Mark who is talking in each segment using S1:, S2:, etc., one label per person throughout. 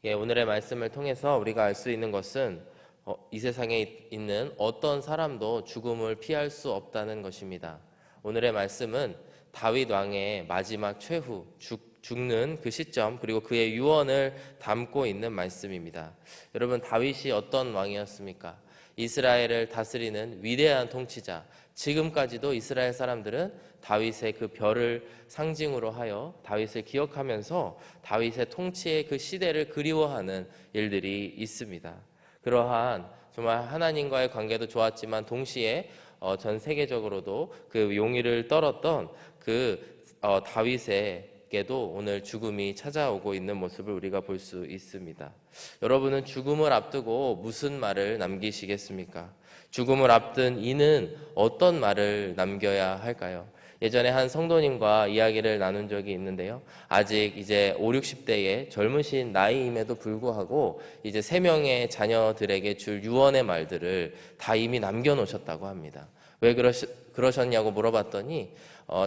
S1: 예, 오늘의 말씀을 통해서 우리가 알 수 있는 것은 이 세상에 있는 어떤 사람도 죽음을 피할 수 없다는 것입니다. 오늘의 말씀은 다윗 왕의 마지막 최후, 죽는 그 시점, 그리고 그의 유언을 담고 있는 말씀입니다. 여러분, 다윗이 어떤 왕이었습니까? 이스라엘을 다스리는 위대한 통치자. 지금까지도 이스라엘 사람들은 다윗의 그 별을 상징으로 하여 다윗을 기억하면서 다윗의 통치의 그 시대를 그리워하는 일들이 있습니다. 그러한 정말 하나님과의 관계도 좋았지만 동시에 전 세계적으로도 그 용의를 떨었던 그 다윗에게도 오늘 죽음이 찾아오고 있는 모습을 우리가 볼 수 있습니다. 여러분은 죽음을 앞두고 무슨 말을 남기시겠습니까? 죽음을 앞둔 이는 어떤 말을 남겨야 할까요? 예전에 한 성도님과 이야기를 나눈 적이 있는데요. 아직 이제 5, 60대의 젊으신 나이임에도 불구하고 이제 3명의 자녀들에게 줄 유언의 말들을 다 이미 남겨놓으셨다고 합니다. 왜 그러셨냐고 물어봤더니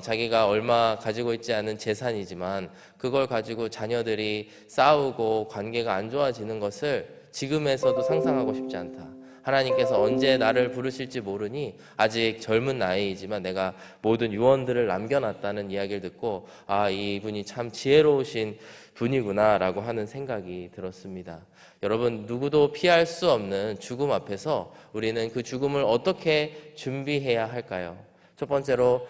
S1: 자기가 얼마 가지고 있지 않은 재산이지만 그걸 가지고 자녀들이 싸우고 관계가 안 좋아지는 것을 지금에서도 상상하고 싶지 않다. 하나님께서 언제 나를 부르실지 모르니 아직 젊은 나이이지만 내가 모든 유언들을 남겨놨다는 이야기를 듣고 이분이 참 지혜로우신 분이구나 라고 하는 생각이 들었습니다. 여러분, 누구도 피할 수 없는 죽음 앞에서 우리는 그 죽음을 어떻게 준비해야 할까요? 첫 번째로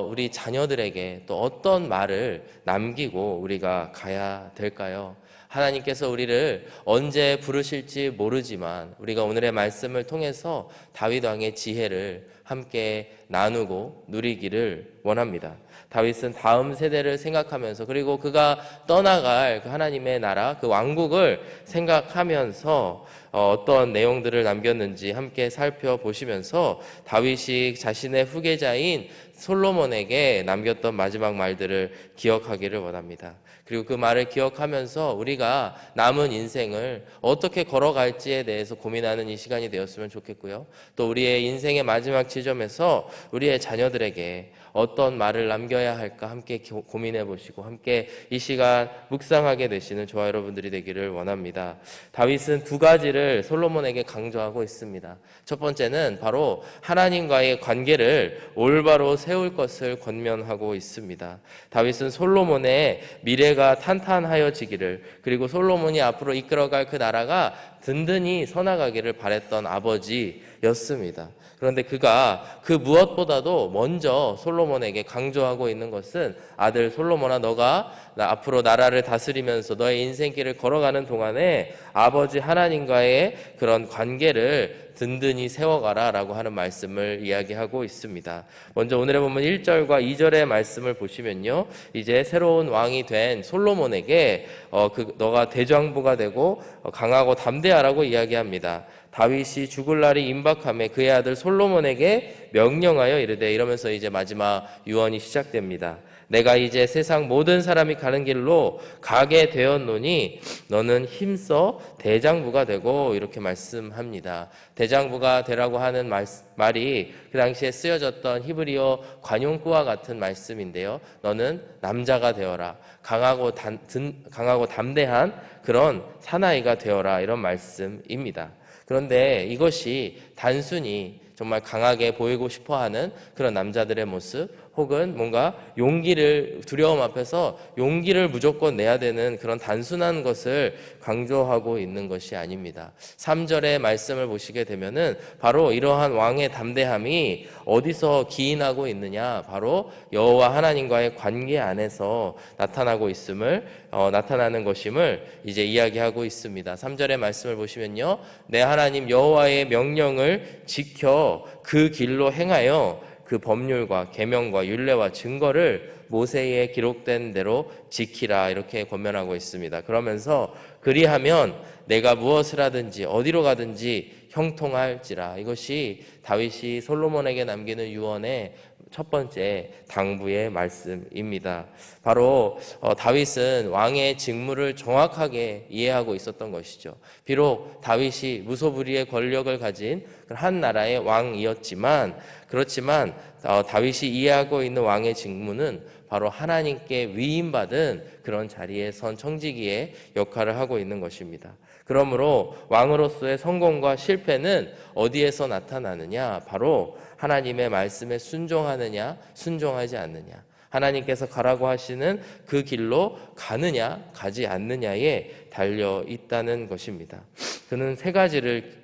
S1: 우리 자녀들에게 또 어떤 말을 남기고 우리가 가야 될까요? 하나님께서 우리를 언제 부르실지 모르지만 우리가 오늘의 말씀을 통해서 다윗 왕의 지혜를 함께 나누고 누리기를 원합니다. 다윗은 다음 세대를 생각하면서 그리고 그가 떠나갈 그 하나님의 나라, 그 왕국을 생각하면서 어떤 내용들을 남겼는지 함께 살펴보시면서 다윗이 자신의 후계자인 솔로몬에게 남겼던 마지막 말들을 기억하기를 원합니다. 그리고 그 말을 기억하면서 우리가 남은 인생을 어떻게 걸어갈지에 대해서 고민하는 이 시간이 되었으면 좋겠고요. 또 우리의 인생의 마지막 지점에서 우리의 자녀들에게 어떤 말을 남겨야 할까 함께 고민해 보시고 함께 이 시간 묵상하게 되시는 저와 여러분들이 되기를 원합니다. 다윗은 2가지를 솔로몬에게 강조하고 있습니다. 첫 번째는 바로 하나님과의 관계를 올바로 세울 것을 권면하고 있습니다. 다윗은 솔로몬의 미래가 탄탄하여지기를, 그리고 솔로몬이 앞으로 이끌어갈 그 나라가 든든히 서나가기를 바랬던 아버지였습니다. 그런데 그가 그 무엇보다도 먼저 솔로몬에게 강조하고 있는 것은 아들 솔로몬아, 너가 앞으로 나라를 다스리면서 너의 인생길을 걸어가는 동안에 아버지 하나님과의 그런 관계를 든든히 세워가라 라고 하는 말씀을 이야기하고 있습니다. 먼저 오늘의 본문 1절과 2절의 말씀을 보시면요, 이제 새로운 왕이 된 솔로몬에게 너가 대장부가 되고 강하고 담대하라고 이야기합니다. 다윗이 죽을 날이 임박함에 그의 아들 솔로몬에게 명령하여 이르되, 이러면서 이제 마지막 유언이 시작됩니다. 내가 이제 세상 모든 사람이 가는 길로 가게 되었노니 너는 힘써 대장부가 되고, 이렇게 말씀합니다. 대장부가 되라고 하는 말이 그 당시에 쓰여졌던 히브리어 관용구와 같은 말씀인데요. 너는 남자가 되어라. 강하고 담대한 그런 사나이가 되어라, 이런 말씀입니다. 그런데 이것이 단순히 정말 강하게 보이고 싶어하는 그런 남자들의 모습, 혹은 뭔가 두려움 앞에서 용기를 무조건 내야 되는 그런 단순한 것을 강조하고 있는 것이 아닙니다. 3절의 말씀을 보시게 되면은 바로 이러한 왕의 담대함이 어디서 기인하고 있느냐, 바로 여호와 하나님과의 관계 안에서 나타나는 것임을 이제 이야기하고 있습니다. 3절의 말씀을 보시면요, 내 하나님 여호와의 명령을 지켜 그 길로 행하여 그 법률과 계명과 율례와 증거를 모세에 기록된 대로 지키라, 이렇게 권면하고 있습니다. 그러면서 그리하면 내가 무엇을 하든지 어디로 가든지 형통할지라. 이것이 다윗이 솔로몬에게 남기는 유언의 첫 번째 당부의 말씀입니다. 바로 다윗은 왕의 직무를 정확하게 이해하고 있었던 것이죠. 비록 다윗이 무소불위의 권력을 가진 한 나라의 왕이었지만, 그렇지만 다윗이 이해하고 있는 왕의 직무는 바로 하나님께 위임받은 그런 자리에 선 청지기의 역할을 하고 있는 것입니다. 그러므로 왕으로서의 성공과 실패는 어디에서 나타나느냐? 바로 하나님의 말씀에 순종하느냐, 순종하지 않느냐. 하나님께서 가라고 하시는 그 길로 가느냐, 가지 않느냐에 달려 있다는 것입니다. 그는 세 가지를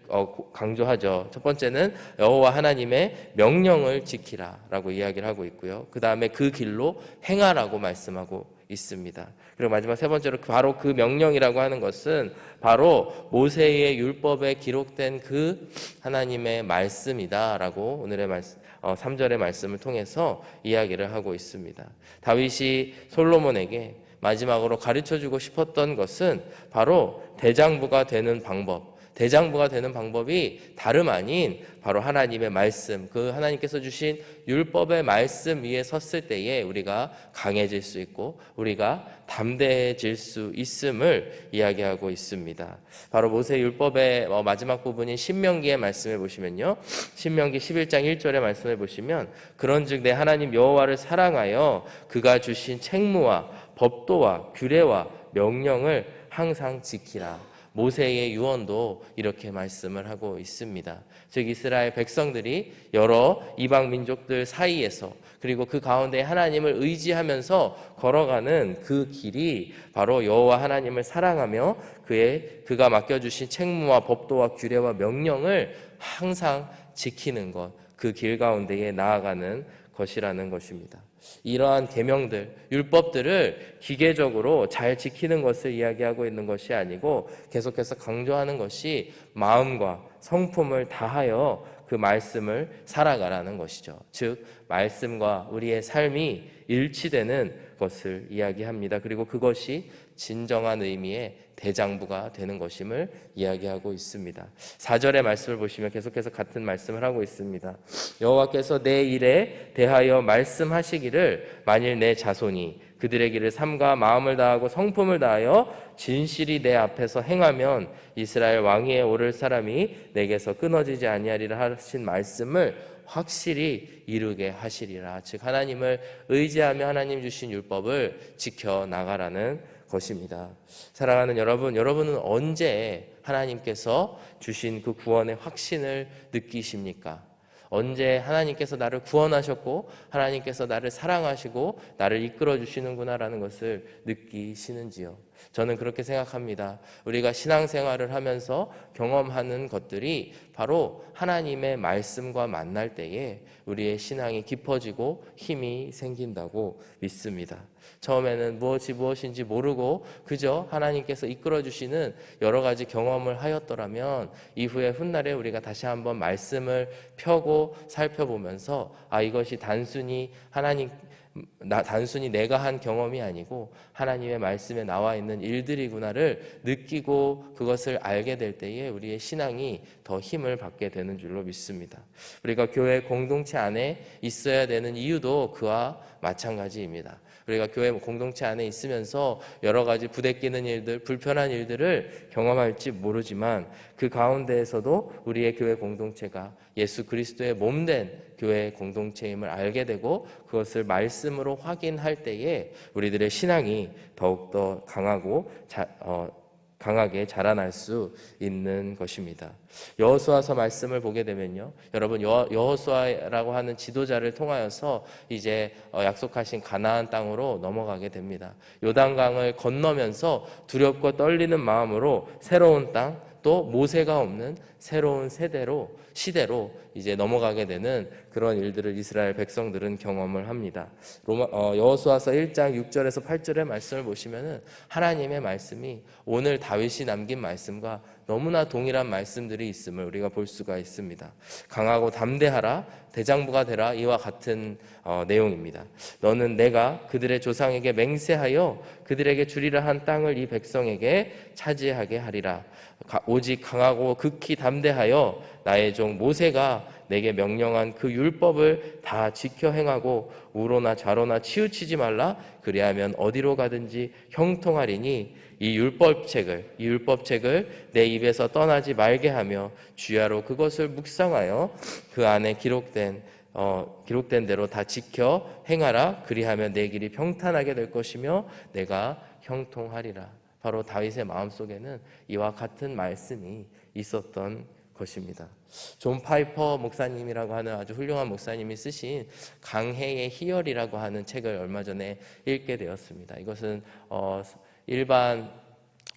S1: 강조하죠. 첫 번째는 여호와 하나님의 명령을 지키라라고 이야기를 하고 있고요. 그 다음에 그 길로 행하라고 말씀하고 있습니다. 그리고 마지막 세 번째로 바로 그 명령이라고 하는 것은 바로 모세의 율법에 기록된 그 하나님의 말씀이다라고 오늘의 말씀 3절의 말씀을 통해서 이야기를 하고 있습니다. 다윗이 솔로몬에게 마지막으로 가르쳐주고 싶었던 것은 바로 대장부가 되는 방법, 대장부가 되는 방법이 다름 아닌 바로 하나님의 말씀, 그 하나님께서 주신 율법의 말씀 위에 섰을 때에 우리가 강해질 수 있고 우리가 담대해질 수 있음을 이야기하고 있습니다. 바로 모세 율법의 마지막 부분인 신명기의 말씀을 보시면요, 신명기 11장 1절의 말씀을 보시면 그런즉 내 하나님 여호와를 사랑하여 그가 주신 책무와 법도와 규례와 명령을 항상 지키라. 모세의 유언도 이렇게 말씀을 하고 있습니다. 즉 이스라엘 백성들이 여러 이방 민족들 사이에서 그리고 그 가운데 하나님을 의지하면서 걸어가는 그 길이 바로 여호와 하나님을 사랑하며 그가 맡겨주신 책무와 법도와 규례와 명령을 항상 지키는 것, 그 길 가운데에 나아가는 것이라는 것입니다. 이러한 계명들, 율법들을 기계적으로 잘 지키는 것을 이야기하고 있는 것이 아니고 계속해서 강조하는 것이 마음과 성품을 다하여 그 말씀을 살아가라는 것이죠. 즉 말씀과 우리의 삶이 일치되는 것을 이야기합니다. 그리고 그것이 진정한 의미의 대장부가 되는 것임을 이야기하고 있습니다. 4절의 말씀을 보시면 계속해서 같은 말씀을 하고 있습니다. 여호와께서 내 일에 대하여 말씀하시기를 만일 내 자손이 그들의 길을 삼가 마음을 다하고 성품을 다하여 진실이 내 앞에서 행하면 이스라엘 왕위에 오를 사람이 내게서 끊어지지 아니하리라 하신 말씀을 확실히 이루게 하시리라. 즉 하나님을 의지하며 하나님 주신 율법을 지켜나가라는 것입니다. 사랑하는 여러분, 여러분은 언제 하나님께서 주신 그 구원의 확신을 느끼십니까? 언제 하나님께서 나를 구원하셨고 하나님께서 나를 사랑하시고 나를 이끌어 주시는구나라는 것을 느끼시는지요? 저는 그렇게 생각합니다. 우리가 신앙생활을 하면서 경험하는 것들이 바로 하나님의 말씀과 만날 때에 우리의 신앙이 깊어지고 힘이 생긴다고 믿습니다. 처음에는 무엇인지 모르고 그저 하나님께서 이끌어 주시는 여러 가지 경험을 하였더라면 이후에 훗날에 우리가 다시 한번 말씀을 펴고 살펴보면서 이것이 단순히 내가 한 경험이 아니고 하나님의 말씀에 나와 있는 일들이구나를 느끼고 그것을 알게 될 때에 우리의 신앙이 더 힘을 받게 되는 줄로 믿습니다. 우리가 교회 공동체 안에 있어야 되는 이유도 그와 마찬가지입니다. 우리가 교회 공동체 안에 있으면서 여러 가지 부대끼는 일들, 불편한 일들을 경험할지 모르지만 그 가운데에서도 우리의 교회 공동체가 예수 그리스도의 몸된 교회 공동체임을 알게 되고 그것을 말씀으로 확인할 때에 우리들의 신앙이 더욱더 강하게 자라날 수 있는 것입니다. 여호수아서 말씀을 보게 되면요, 여러분 여호수아라고 하는 지도자를 통하여서 이제 약속하신 가나안 땅으로 넘어가게 됩니다. 요단강을 건너면서 두렵고 떨리는 마음으로 새로운 땅, 또 모세가 없는 새로운 시대로 이제 넘어가게 되는 그런 일들을 이스라엘 백성들은 경험을 합니다. 여호수아서 1장 6절에서 8절의 말씀을 보시면은 하나님의 말씀이 오늘 다윗이 남긴 말씀과 너무나 동일한 말씀들이 있음을 우리가 볼 수가 있습니다. 강하고 담대하라, 대장부가 되라, 이와 같은 내용입니다. 너는 내가 그들의 조상에게 맹세하여 그들에게 주리라 한 땅을 이 백성에게 차지하게 하리라. 오직 강하고 극히 담대하여 나의 종 모세가 내게 명령한 그 율법을 다 지켜 행하고 우로나 좌로나 치우치지 말라. 그리하면 어디로 가든지 형통하리니 이 율법책을 내 입에서 떠나지 말게 하며 주야로 그것을 묵상하여 그 안에 기록된 기록된 대로 다 지켜 행하라. 그리하면 내 길이 평탄하게 될 것이며 내가 형통하리라. 바로 다윗의 마음속에는 이와 같은 말씀이 있었던 것입니다. 존 파이퍼 목사님이라고 하는 아주 훌륭한 목사님이 쓰신 강해의 희열이라고 하는 책을 얼마 전에 읽게 되었습니다. 이것은 일반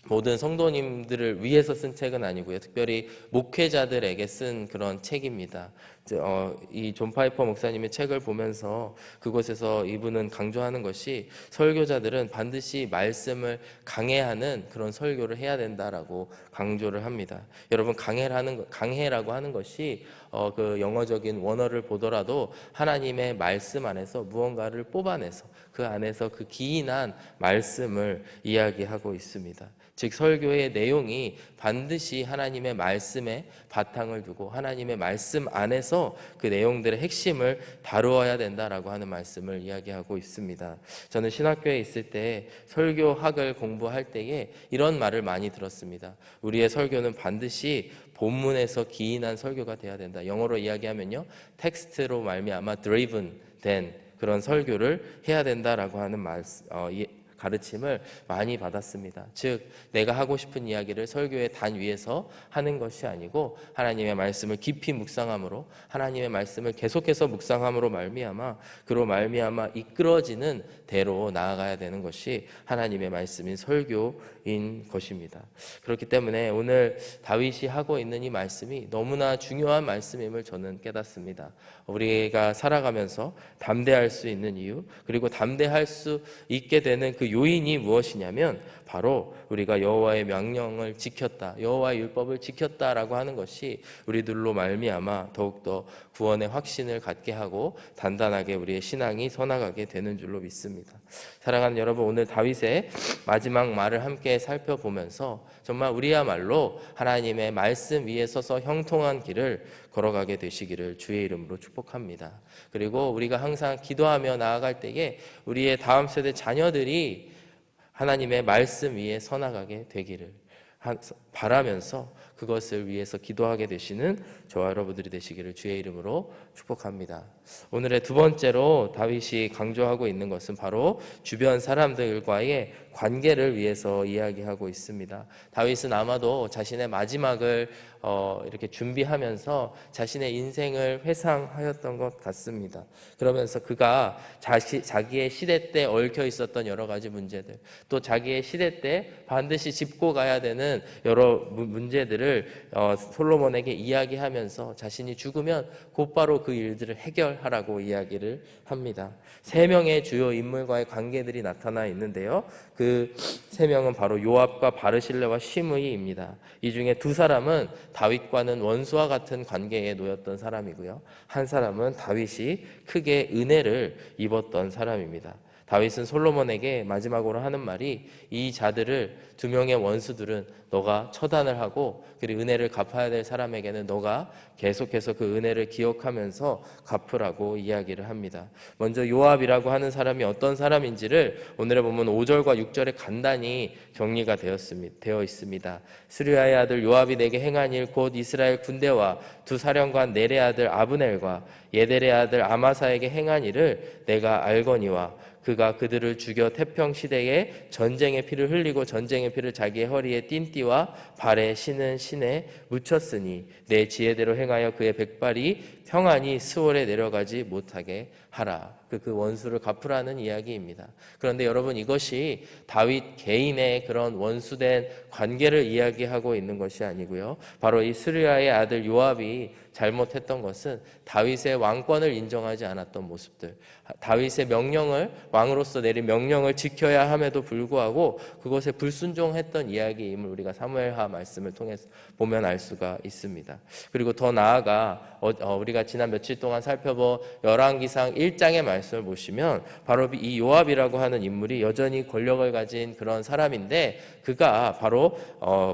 S1: 모든 성도님들을 위해서 쓴 책은 아니고요. 특별히 목회자들에게 쓴 그런 책입니다. 이 존 파이퍼 목사님의 책을 보면서 그곳에서 이분은 강조하는 것이 설교자들은 반드시 말씀을 강해하는 그런 설교를 해야 된다라고 강조를 합니다. 여러분, 강해라고 하는 것이 그 영어적인 원어를 보더라도 하나님의 말씀 안에서 무언가를 뽑아내서 그 안에서 그 기인한 말씀을 이야기하고 있습니다. 즉 설교의 내용이 반드시 하나님의 말씀에 바탕을 두고 하나님의 말씀 안에서 그 내용들의 핵심을 다루어야 된다라고 하는 말씀을 이야기하고 있습니다. 저는 신학교에 있을 때 설교학을 공부할 때에 이런 말을 많이 들었습니다. 우리의 설교는 반드시 본문에서 기인한 설교가 돼야 된다. 영어로 이야기하면요, 텍스트로 말미암아 driven 된 그런 설교를 해야 된다라고 하는 가르침을 많이 받았습니다. 즉 내가 하고 싶은 이야기를 설교의 단 위에서 하는 것이 아니고 하나님의 말씀을 깊이 묵상함으로 하나님의 말씀을 계속해서 묵상함으로 말미암아 그로 말미암아 이끌어지는 대로 나아가야 되는 것이 하나님의 말씀인 설교인 것입니다. 그렇기 때문에 오늘 다윗이 하고 있는 이 말씀이 너무나 중요한 말씀임을 저는 깨닫습니다. 우리가 살아가면서 담대할 수 있는 이유, 그리고 담대할 수 있게 되는 그 요인이 무엇이냐면 바로 우리가 여호와의 명령을 지켰다, 여호와의 율법을 지켰다라고 하는 것이 우리들로 말미암아 더욱더 구원의 확신을 갖게 하고 단단하게 우리의 신앙이 서나가게 되는 줄로 믿습니다. 사랑하는 여러분, 오늘 다윗의 마지막 말을 함께 살펴보면서 정말 우리야말로 하나님의 말씀 위에 서서 형통한 길을 걸어가게 되시기를 주의 이름으로 축복합니다. 그리고 우리가 항상 기도하며 나아갈 때에 우리의 다음 세대 자녀들이 하나님의 말씀 위에 서나가게 되기를 바라면서 그것을 위해서 기도하게 되시는 저와 여러분들이 되시기를 주의 이름으로 축복합니다. 오늘의 두 번째로 다윗이 강조하고 있는 것은 바로 주변 사람들과의 관계를 위해서 이야기하고 있습니다. 다윗은 아마도 자신의 마지막을 이렇게 준비하면서 자신의 인생을 회상하였던 것 같습니다. 그러면서 그가 자기의 시대 때 얽혀 있었던 여러 가지 문제들, 또 자기의 시대 때 반드시 짚고 가야 되는 여러 문제들을 솔로몬에게 이야기하면서 자신이 죽으면 곧바로 그 일들을 해결하라고 이야기를 합니다. 세 명의 주요 인물과의 관계들이 나타나 있는데요, 그 세 명은 바로 요압과 바르실레와 시므이입니다. 이 중에 두 사람은 다윗과는 원수와 같은 관계에 놓였던 사람이고요, 한 사람은 다윗이 크게 은혜를 입었던 사람입니다. 다윗은 솔로몬에게 마지막으로 하는 말이 이 자들을, 두 명의 원수들은 너가 처단을 하고 그리고 은혜를 갚아야 될 사람에게는 너가 계속해서 그 은혜를 기억하면서 갚으라고 이야기를 합니다. 먼저 요압이라고 하는 사람이 어떤 사람인지를 오늘의 본문 5절과 6절에 간단히 정리가 되어 있습니다. 스루야의 아들 요압이 내게 행한 일 곧 이스라엘 군대와 두 사령관 넬의 아들 아브넬과 예델의 아들 아마사에게 행한 일을 내가 알거니와 그가 그들을 죽여 태평 시대에 전쟁의 피를 흘리고 전쟁의 피를 자기의 허리에 띠띠와 발에 신은 신에 묻혔으니 내 지혜대로 행하여 그의 백발이 평안히 스월에 내려가지 못하게 하라. 그 원수를 갚으라는 이야기입니다. 그런데 여러분, 이것이 다윗 개인의 그런 원수된 관계를 이야기하고 있는 것이 아니고요, 바로 이 스루야의 아들 요압이 잘못했던 것은 다윗의 왕권을 인정하지 않았던 모습들, 다윗의 명령을, 왕으로서 내린 명령을 지켜야 함에도 불구하고 그것에 불순종했던 이야기임을 우리가 사무엘하 말씀을 통해서 보면 알 수가 있습니다. 그리고 더 나아가 우리가 지난 며칠 동안 살펴본 열왕기상 1장의 말씀을 보시면 바로 이 요압이라고 하는 인물이 여전히 권력을 가진 그런 사람인데, 그가 바로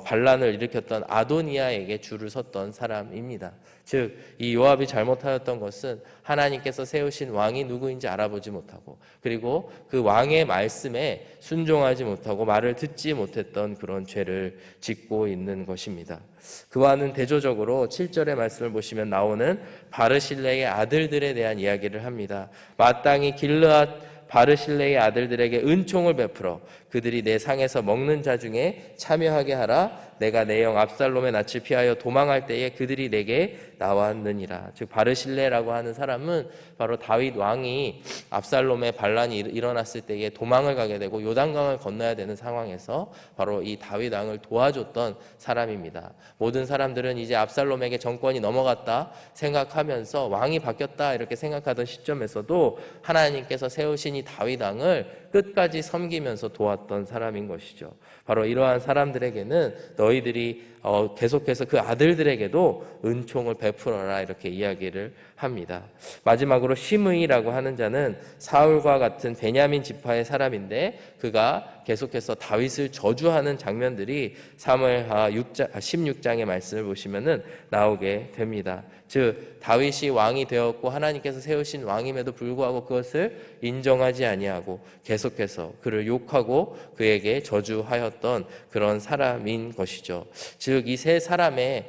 S1: 반란을 일으켰던 아도니아에게 줄을 섰던 사람입니다. 즉, 이 요압이 잘못하였던 것은 하나님께서 세우신 왕이 누구인지 알아보지 못하고, 그리고 그 왕의 말씀에 순종하지 못하고 말을 듣지 못했던 그런 죄를 짓고 있는 것입니다. 그와는 대조적으로 7절의 말씀을 보시면 나오는 바르실레의 아들들에 대한 이야기를 합니다. 마땅히 길르앗 바르실레의 아들들에게 은총을 베풀어 그들이 내 상에서 먹는 자 중에 참여하게 하라. 내가 내 영 압살롬의 낯을 피하여 도망할 때에 그들이 내게 나왔느니라. 즉, 바르실레라고 하는 사람은 바로 다윗 왕이 압살롬의 반란이 일어났을 때에 도망을 가게 되고 요단강을 건너야 되는 상황에서 바로 이 다윗 왕을 도와줬던 사람입니다. 모든 사람들은 이제 압살롬에게 정권이 넘어갔다 생각하면서 왕이 바뀌었다 이렇게 생각하던 시점에서도 하나님께서 세우신 이 다윗 왕을 끝까지 섬기면서 도왔던 사람인 것이죠. 바로 이러한 사람들에게는 너희들이 계속해서 그 아들들에게도 은총을 베풀어라 이렇게 이야기를 합니다. 마지막으로 시므이라고 하는 자는 사울과 같은 베냐민 지파의 사람인데, 그가 계속해서 다윗을 저주하는 장면들이 사무엘하 16장의 말씀을 보시면은 나오게 됩니다. 즉, 다윗이 왕이 되었고 하나님께서 세우신 왕임에도 불구하고 그것을 인정하지 아니하고 계속해서 그를 욕하고 그에게 저주하였던 그런 사람인 것이죠. 즉, 이 세 사람의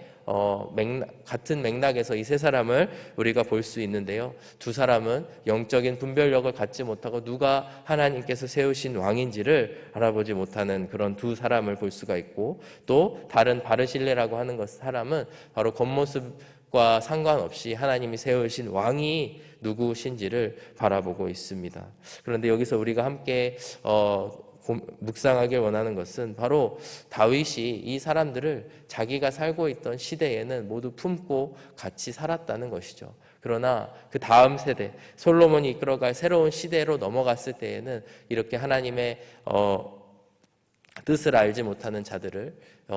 S1: 같은 맥락에서 이 세 사람을 우리가 볼 수 있는데요. 두 사람은 영적인 분별력을 갖지 못하고 누가 하나님께서 세우신 왕인지를 알아보지 못하는 그런 두 사람을 볼 수가 있고, 또 다른 바르실레라고 하는 사람은 바로 겉모습과 상관없이 하나님이 세우신 왕이 누구신지를 바라보고 있습니다. 그런데 여기서 우리가 함께 묵상하길 원하는 것은 바로 다윗이 이 사람들을 자기가 살고 있던 시대에는 모두 품고 같이 살았다는 것이죠. 그러나 그 다음 세대, 솔로몬이 이끌어갈 새로운 시대로 넘어갔을 때에는 이렇게 하나님의 뜻을 알지 못하는 자들을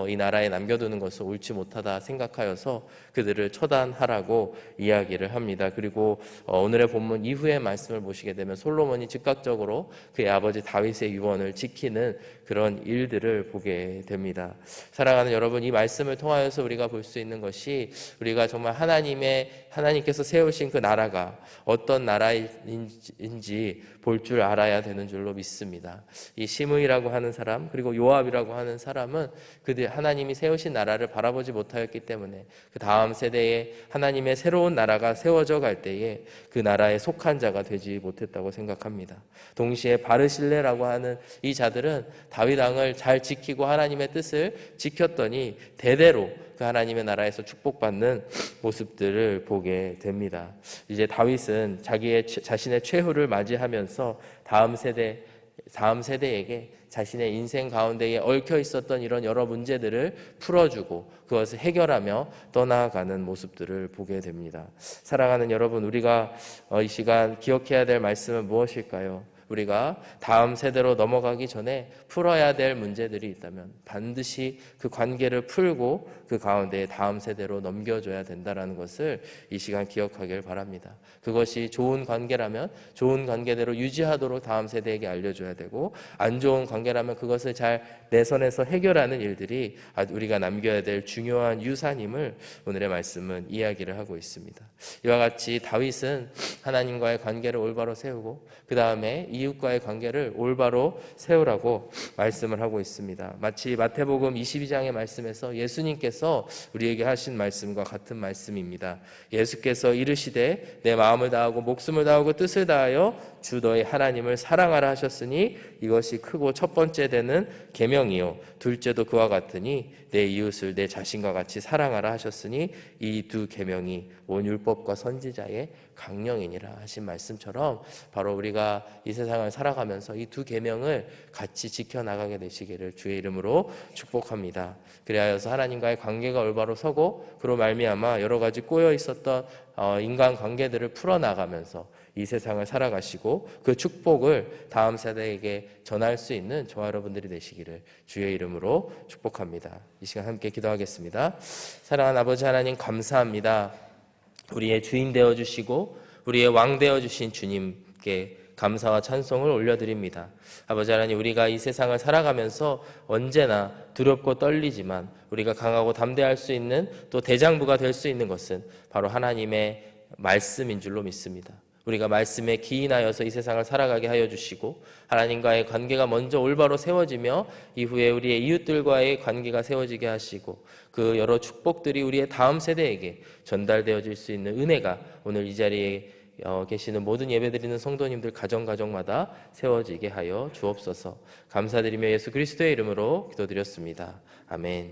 S1: 이 나라에 남겨두는 것은 옳지 못하다 생각하여서 그들을 처단하라고 이야기를 합니다. 그리고 오늘의 본문 이후의 말씀을 보시게 되면 솔로몬이 즉각적으로 그의 아버지 다윗의 유언을 지키는 그런 일들을 보게 됩니다. 사랑하는 여러분, 이 말씀을 통하여서 우리가 볼 수 있는 것이, 우리가 정말 하나님께서 세우신 그 나라가 어떤 나라인지 볼 줄 알아야 되는 줄로 믿습니다. 이 시므이라고 하는 사람, 그리고 요압이라고 하는 사람은 그들 하나님이 세우신 나라를 바라보지 못하였기 때문에 그 다음 세대에 하나님의 새로운 나라가 세워져 갈 때에 그 나라에 속한 자가 되지 못했다고 생각합니다. 동시에 바르실레라고 하는 이 자들은 다윗 왕을 잘 지키고 하나님의 뜻을 지켰더니 대대로 그 하나님의 나라에서 축복받는 모습들을 보게 됩니다. 이제 다윗은 자신의 최후를 맞이하면서 다음 세대에게 자신의 인생 가운데에 얽혀 있었던 이런 여러 문제들을 풀어주고 그것을 해결하며 떠나가는 모습들을 보게 됩니다. 사랑하는 여러분, 우리가 이 시간 기억해야 될 말씀은 무엇일까요? 우리가 다음 세대로 넘어가기 전에 풀어야 될 문제들이 있다면 반드시 그 관계를 풀고 그 가운데 다음 세대로 넘겨줘야 된다는 것을 이 시간 기억하길 바랍니다. 그것이 좋은 관계라면 좋은 관계대로 유지하도록 다음 세대에게 알려줘야 되고, 안 좋은 관계라면 그것을 잘 내선에서 해결하는 일들이 우리가 남겨야 될 중요한 유산임을 오늘의 말씀은 이야기를 하고 있습니다. 이와 같이 다윗은 하나님과의 관계를 올바로 세우고 그 다음에 이웃과의 관계를 올바로 세우라고 말씀을 하고 있습니다. 마치 마태복음 22장의 말씀에서 예수님께서 우리에게 하신 말씀과 같은 말씀입니다. 예수께서 이르시되 내 마음을 다하고 목숨을 다하고 뜻을 다하여 주 너희 하나님을 사랑하라 하셨으니 이것이 크고 첫 번째 되는 계명이요 둘째도 그와 같으니 내 이웃을 내 자신과 같이 사랑하라 하셨으니 이 두 계명이 온 율법과 선지자의 강령이니라 하신 말씀처럼 바로 우리가 이 세상을 살아가면서 이 두 계명을 같이 지켜나가게 되시기를 주의 이름으로 축복합니다. 그리하여서 하나님과의 관계가 올바로 서고 그로 말미암아 여러 가지 꼬여 있었던 인간관계들을 풀어나가면서 이 세상을 살아가시고 그 축복을 다음 세대에게 전할 수 있는 저와 여러분들이 되시기를 주의 이름으로 축복합니다. 이 시간 함께 기도하겠습니다. 사랑하는 아버지 하나님, 감사합니다. 우리의 주인 되어주시고 우리의 왕 되어 주신 주님께 감사와 찬송을 올려드립니다. 아버지 하나님, 우리가 이 세상을 살아가면서 언제나 두렵고 떨리지만 우리가 강하고 담대할 수 있는, 또 대장부가 될 수 있는 것은 바로 하나님의 말씀인 줄로 믿습니다. 우리가 말씀에 기인하여서 이 세상을 살아가게 하여 주시고, 하나님과의 관계가 먼저 올바로 세워지며 이후에 우리의 이웃들과의 관계가 세워지게 하시고, 그 여러 축복들이 우리의 다음 세대에게 전달되어질 수 있는 은혜가 오늘 이 자리에 계시는 모든 예배드리는 성도님들 가정마다 세워지게 하여 주옵소서. 감사드리며 예수 그리스도의 이름으로 기도드렸습니다. 아멘.